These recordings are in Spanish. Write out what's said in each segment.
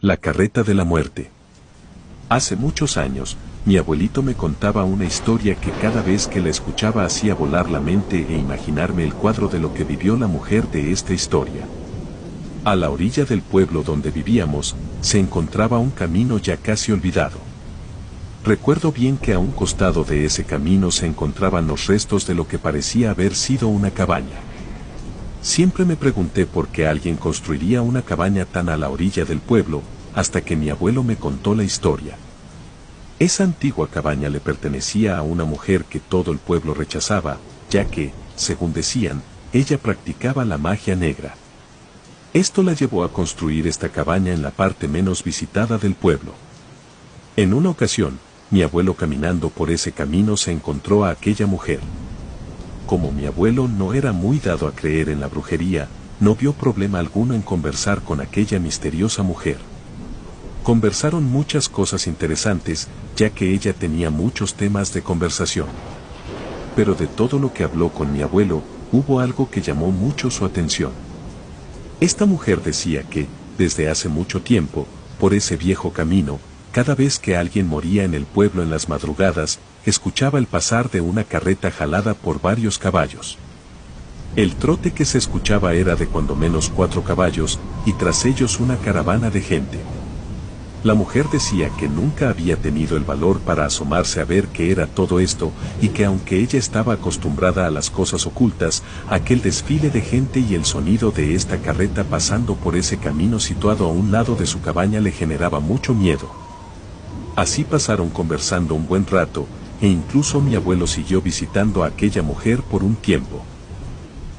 La carreta de la muerte. Hace muchos años, mi abuelito me contaba una historia que cada vez que la escuchaba hacía volar la mente e imaginarme el cuadro de lo que vivió la mujer de esta historia. A la orilla del pueblo donde vivíamos, se encontraba un camino ya casi olvidado. Recuerdo bien que a un costado de ese camino se encontraban los restos de lo que parecía haber sido una cabaña. Siempre me pregunté por qué alguien construiría una cabaña tan a la orilla del pueblo, hasta que mi abuelo me contó la historia. Esa antigua cabaña le pertenecía a una mujer que todo el pueblo rechazaba, ya que, según decían, ella practicaba la magia negra. Esto la llevó a construir esta cabaña en la parte menos visitada del pueblo. En una ocasión, mi abuelo caminando por ese camino se encontró a aquella mujer. Como mi abuelo no era muy dado a creer en la brujería, no vio problema alguno en conversar con aquella misteriosa mujer. Conversaron muchas cosas interesantes, ya que ella tenía muchos temas de conversación. Pero de todo lo que habló con mi abuelo, hubo algo que llamó mucho su atención. Esta mujer decía que, desde hace mucho tiempo, por ese viejo camino, cada vez que alguien moría en el pueblo en las madrugadas, escuchaba el pasar de una carreta jalada por varios caballos. El trote que se escuchaba era de cuando menos 4 caballos, y tras ellos una caravana de gente. La mujer decía que nunca había tenido el valor para asomarse a ver qué era todo esto, y que aunque ella estaba acostumbrada a las cosas ocultas, aquel desfile de gente y el sonido de esta carreta pasando por ese camino situado a un lado de su cabaña le generaba mucho miedo. Así pasaron conversando un buen rato, e incluso mi abuelo siguió visitando a aquella mujer por un tiempo.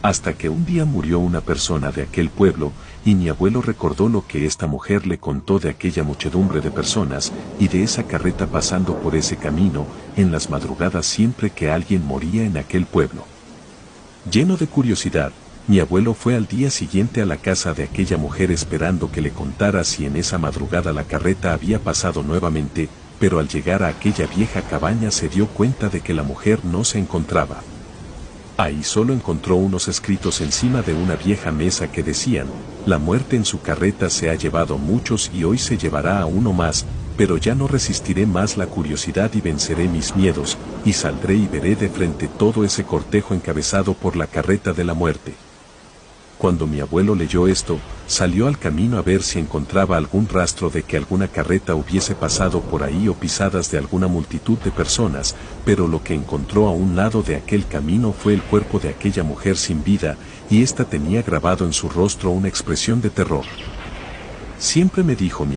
Hasta que un día murió una persona de aquel pueblo, y mi abuelo recordó lo que esta mujer le contó de aquella muchedumbre de personas, y de esa carreta pasando por ese camino, en las madrugadas siempre que alguien moría en aquel pueblo. Lleno de curiosidad, mi abuelo fue al día siguiente a la casa de aquella mujer esperando que le contara si en esa madrugada la carreta había pasado nuevamente, pero al llegar a aquella vieja cabaña se dio cuenta de que la mujer no se encontraba. Ahí solo encontró unos escritos encima de una vieja mesa que decían: la muerte en su carreta se ha llevado muchos y hoy se llevará a uno más, pero ya no resistiré más la curiosidad y venceré mis miedos, y saldré y veré de frente todo ese cortejo encabezado por la carreta de la muerte. Cuando mi abuelo leyó esto, salió al camino a ver si encontraba algún rastro de que alguna carreta hubiese pasado por ahí o pisadas de alguna multitud de personas, pero lo que encontró a un lado de aquel camino fue el cuerpo de aquella mujer sin vida, y ésta tenía grabado en su rostro una expresión de terror. Siempre me dijo mi